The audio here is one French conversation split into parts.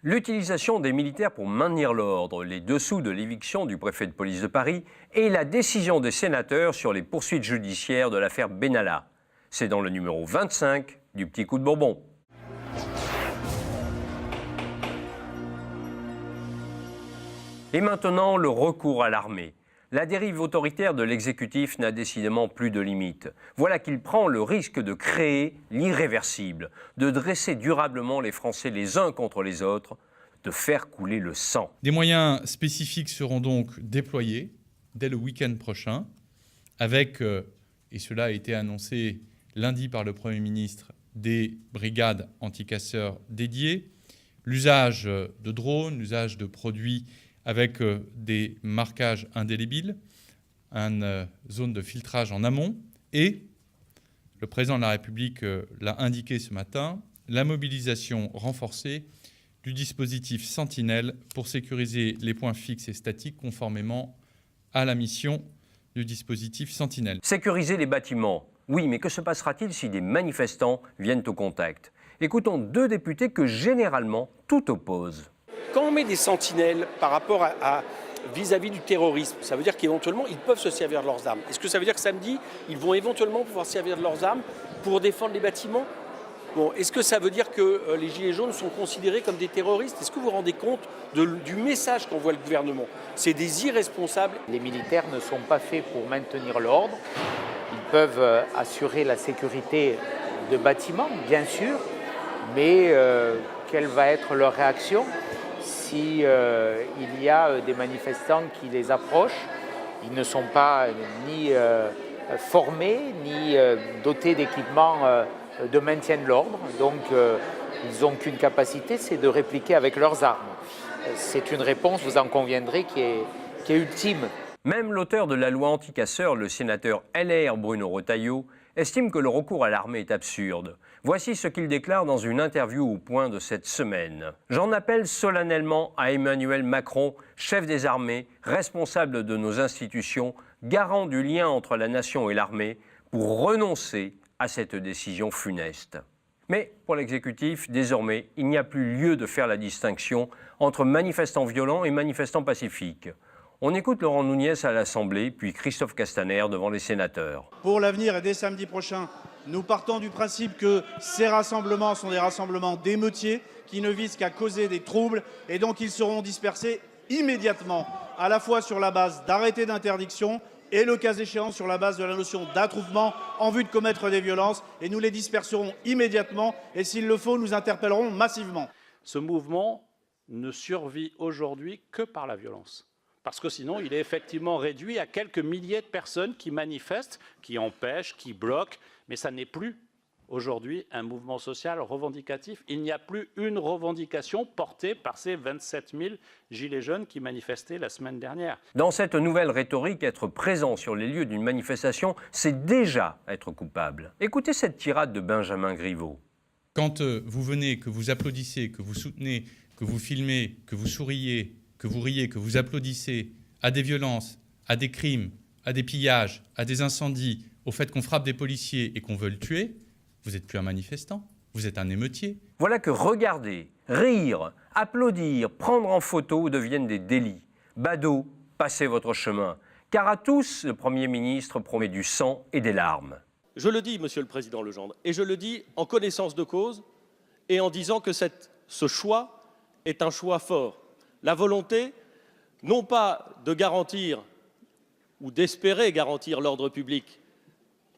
L'utilisation des militaires pour maintenir l'ordre, les dessous de l'éviction du préfet de police de Paris et la décision des sénateurs sur les poursuites judiciaires de l'affaire Benalla. C'est dans le numéro 25 du Petit Coup de Bourbon. Et maintenant, le recours à l'armée. La dérive autoritaire de l'exécutif n'a décidément plus de limite. Voilà qu'il prend le risque de créer l'irréversible, de dresser durablement les Français les uns contre les autres, de faire couler le sang. Des moyens spécifiques seront donc déployés dès le week-end prochain, avec, et cela a été annoncé lundi par le Premier ministre, des brigades anticasseurs dédiées, l'usage de drones, l'usage de produits avec des marquages indélébiles, une zone de filtrage en amont et, le président de la République l'a indiqué ce matin, la mobilisation renforcée du dispositif Sentinelle pour sécuriser les points fixes et statiques conformément à la mission du dispositif Sentinelle. Sécuriser les bâtiments, oui, mais que se passera-t-il si des manifestants viennent au contact? Écoutons deux députés que généralement tout oppose. Quand on met des sentinelles par rapport vis-à-vis du terrorisme, ça veut dire qu'éventuellement, ils peuvent se servir de leurs armes. Est-ce que ça veut dire que samedi, ils vont éventuellement pouvoir se servir de leurs armes pour défendre les bâtiments? Bon, est-ce que ça veut dire que les Gilets jaunes sont considérés comme des terroristes? Est-ce que vous vous rendez compte du message qu'envoie le gouvernement? C'est des irresponsables. Les militaires ne sont pas faits pour maintenir l'ordre. Ils peuvent assurer la sécurité de bâtiments, bien sûr, mais quelle va être leur réaction si il y a des manifestants qui les approchent? Ils ne sont pas ni formés, ni dotés d'équipements de maintien de l'ordre. Donc, ils n'ont qu'une capacité, c'est de répliquer avec leurs armes. C'est une réponse, vous en conviendrez, qui est ultime. Même l'auteur de la loi anti-casseurs, le sénateur LR Bruno Retailleau, estime que le recours à l'armée est absurde. Voici ce qu'il déclare dans une interview au Point de cette semaine. « J'en appelle solennellement à Emmanuel Macron, chef des armées, responsable de nos institutions, garant du lien entre la nation et l'armée, pour renoncer à cette décision funeste. » Mais pour l'exécutif, désormais, il n'y a plus lieu de faire la distinction entre manifestants violents et manifestants pacifiques. On écoute Laurent Nunez à l'Assemblée, puis Christophe Castaner devant les sénateurs. Pour l'avenir et dès samedi prochain, nous partons du principe que ces rassemblements sont des rassemblements d'émeutiers qui ne visent qu'à causer des troubles et donc ils seront dispersés immédiatement, à la fois sur la base d'arrêtés d'interdiction et le cas échéant sur la base de la notion d'attroupement en vue de commettre des violences, et nous les disperserons immédiatement et s'il le faut, nous interpellerons massivement. Ce mouvement ne survit aujourd'hui que par la violence. Parce que sinon, il est effectivement réduit à quelques milliers de personnes qui manifestent, qui empêchent, qui bloquent, mais ça n'est plus aujourd'hui un mouvement social revendicatif. Il n'y a plus une revendication portée par ces 27 000 gilets jaunes qui manifestaient la semaine dernière. Dans cette nouvelle rhétorique, être présent sur les lieux d'une manifestation, c'est déjà être coupable. Écoutez cette tirade de Benjamin Griveaux. Quand vous venez, que vous applaudissez, que vous soutenez, que vous filmez, que vous souriez, que vous riez, que vous applaudissez à des violences, à des crimes, à des pillages, à des incendies, au fait qu'on frappe des policiers et qu'on veut le tuer, vous n'êtes plus un manifestant, vous êtes un émeutier. Voilà que regarder, rire, applaudir, prendre en photo deviennent des délits. Badauds, passez votre chemin. Car à tous, le Premier ministre promet du sang et des larmes. Je le dis, Monsieur le Président Legendre, et je le dis en connaissance de cause et en disant que ce choix est un choix fort. La volonté, non pas de garantir ou d'espérer garantir l'ordre public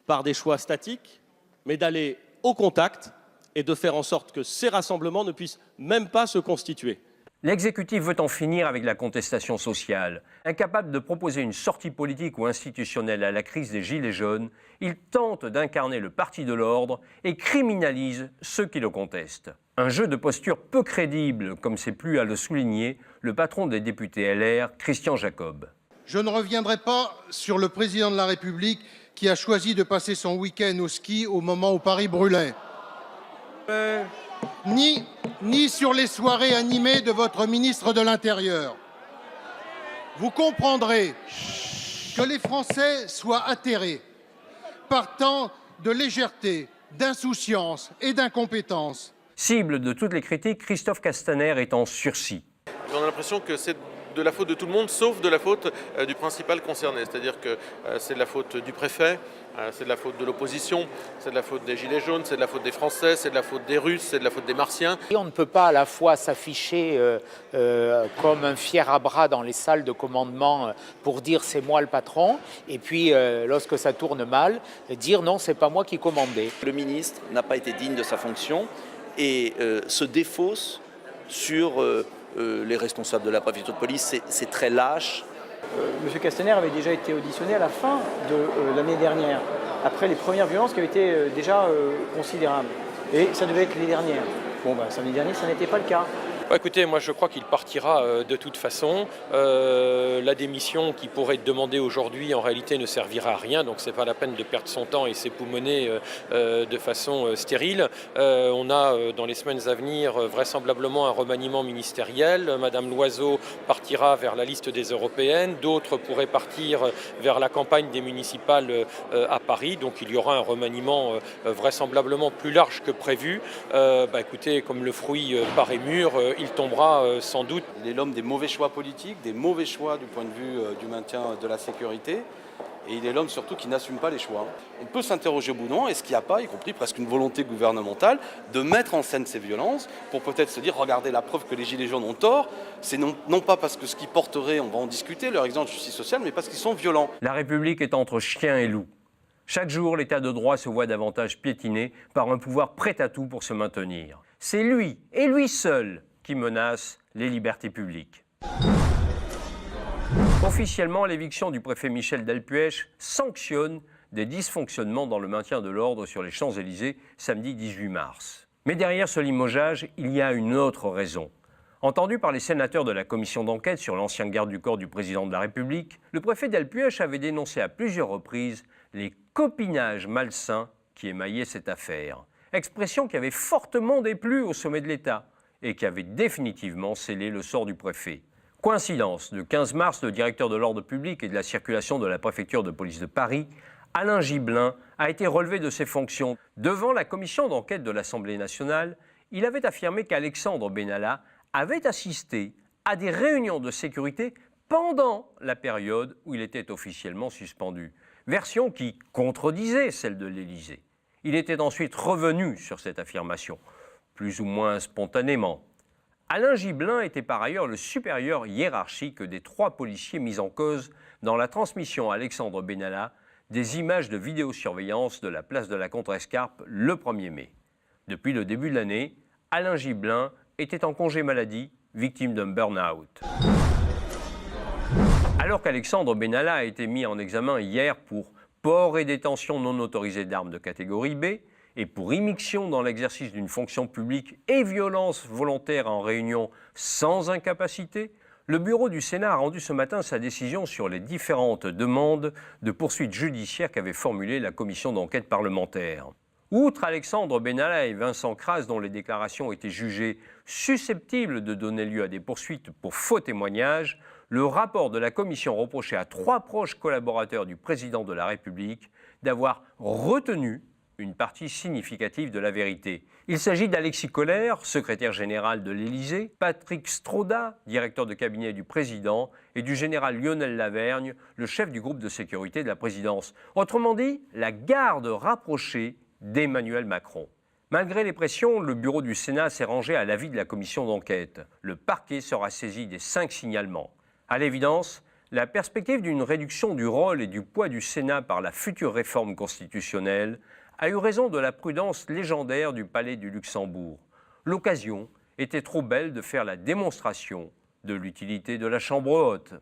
par des choix statiques, mais d'aller au contact et de faire en sorte que ces rassemblements ne puissent même pas se constituer. L'exécutif veut en finir avec la contestation sociale. Incapable de proposer une sortie politique ou institutionnelle à la crise des Gilets jaunes, il tente d'incarner le parti de l'ordre et criminalise ceux qui le contestent. Un jeu de posture peu crédible, comme s'est plu à le souligner le patron des députés LR, Christian Jacob. Je ne reviendrai pas sur le président de la République qui a choisi de passer son week-end au ski au moment où Paris brûlait. Ni sur les soirées animées de votre ministre de l'Intérieur. Vous comprendrez que les Français soient atterrés par tant de légèreté, d'insouciance et d'incompétence. Cible de toutes les critiques, Christophe Castaner est en sursis. On a l'impression que c'est de la faute de tout le monde, sauf de la faute du principal concerné. C'est-à-dire que c'est de la faute du préfet, c'est de la faute de l'opposition, c'est de la faute des Gilets jaunes, c'est de la faute des Français, c'est de la faute des Russes, c'est de la faute des Martiens. Et on ne peut pas à la fois s'afficher comme un fier à bras dans les salles de commandement pour dire c'est moi le patron, et puis lorsque ça tourne mal, dire non, c'est pas moi qui commandais. Le ministre n'a pas été digne de sa fonction et se défausse sur les responsables de la préfecture de police. C'est très lâche. Monsieur Castaner avait déjà été auditionné à la fin de l'année dernière, après les premières violences qui avaient été déjà considérables. Et ça devait être les dernières. Bon, samedi dernier, ça n'était pas le cas. Écoutez, moi je crois qu'il partira de toute façon. La démission qu'il pourrait demander aujourd'hui en réalité ne servira à rien, donc c'est pas la peine de perdre son temps et s'époumoner de façon stérile. On a dans les semaines à venir vraisemblablement un remaniement ministériel. Madame Loiseau partira vers la liste des européennes, d'autres pourraient partir vers la campagne des municipales à Paris, donc il y aura un remaniement vraisemblablement plus large que prévu. Écoutez, comme le fruit paraît mûr, il tombera sans doute. Il est l'homme des mauvais choix politiques, des mauvais choix du point de vue du maintien de la sécurité. Et il est l'homme surtout qui n'assume pas les choix. On peut s'interroger au bout d'un moment, est-ce qu'il n'y a pas, y compris presque une volonté gouvernementale, de mettre en scène ces violences pour peut-être se dire, regardez la preuve que les Gilets jaunes ont tort, c'est non pas parce que ce qu'ils porteraient, on va en discuter, leur exemple de justice sociale, mais parce qu'ils sont violents. La République est entre chien et loup. Chaque jour, l'état de droit se voit davantage piétiné par un pouvoir prêt à tout pour se maintenir. C'est lui, et lui seul, qui menace les libertés publiques. Officiellement, l'éviction du préfet Michel Delpuech sanctionne des dysfonctionnements dans le maintien de l'ordre sur les Champs-Élysées samedi 18 mars. Mais derrière ce limogeage, il y a une autre raison. Entendu par les sénateurs de la commission d'enquête sur l'ancien garde du corps du président de la République, le préfet Delpuech avait dénoncé à plusieurs reprises les copinages malsains qui émaillaient cette affaire. Expression qui avait fortement déplu au sommet de l'État et qui avait définitivement scellé le sort du préfet. Coïncidence, le 15 mars, le directeur de l'ordre public et de la circulation de la préfecture de police de Paris, Alain Gibelin, a été relevé de ses fonctions. Devant la commission d'enquête de l'Assemblée nationale, il avait affirmé qu'Alexandre Benalla avait assisté à des réunions de sécurité pendant la période où il était officiellement suspendu. Version qui contredisait celle de l'Élysée. Il était ensuite revenu sur cette affirmation, plus ou moins spontanément. Alain Gibelin était par ailleurs le supérieur hiérarchique des 3 policiers mis en cause dans la transmission à Alexandre Benalla des images de vidéosurveillance de la place de la Contrescarpe le 1er mai. Depuis le début de l'année, Alain Gibelin était en congé maladie, victime d'un burn-out. Alors qu'Alexandre Benalla a été mis en examen hier pour port et détention non autorisée d'armes de catégorie B et pour immixtion dans l'exercice d'une fonction publique et violence volontaire en réunion sans incapacité, le bureau du Sénat a rendu ce matin sa décision sur les différentes demandes de poursuites judiciaires qu'avait formulées la commission d'enquête parlementaire. Outre Alexandre Benalla et Vincent Crasse, dont les déclarations étaient jugées susceptibles de donner lieu à des poursuites pour faux témoignages, le rapport de la commission reprochait à 3 proches collaborateurs du président de la République d'avoir retenu une partie significative de la vérité. Il s'agit d'Alexis Kohler, secrétaire général de l'Élysée, Patrick Stroda, directeur de cabinet du président, et du général Lionel Lavergne, le chef du groupe de sécurité de la présidence. Autrement dit, la garde rapprochée d'Emmanuel Macron. Malgré les pressions, le bureau du Sénat s'est rangé à l'avis de la commission d'enquête. Le parquet sera saisi des 5 signalements. À l'évidence, la perspective d'une réduction du rôle et du poids du Sénat par la future réforme constitutionnelle a eu raison de la prudence légendaire du Palais du Luxembourg. L'occasion était trop belle de faire la démonstration de l'utilité de la Chambre haute.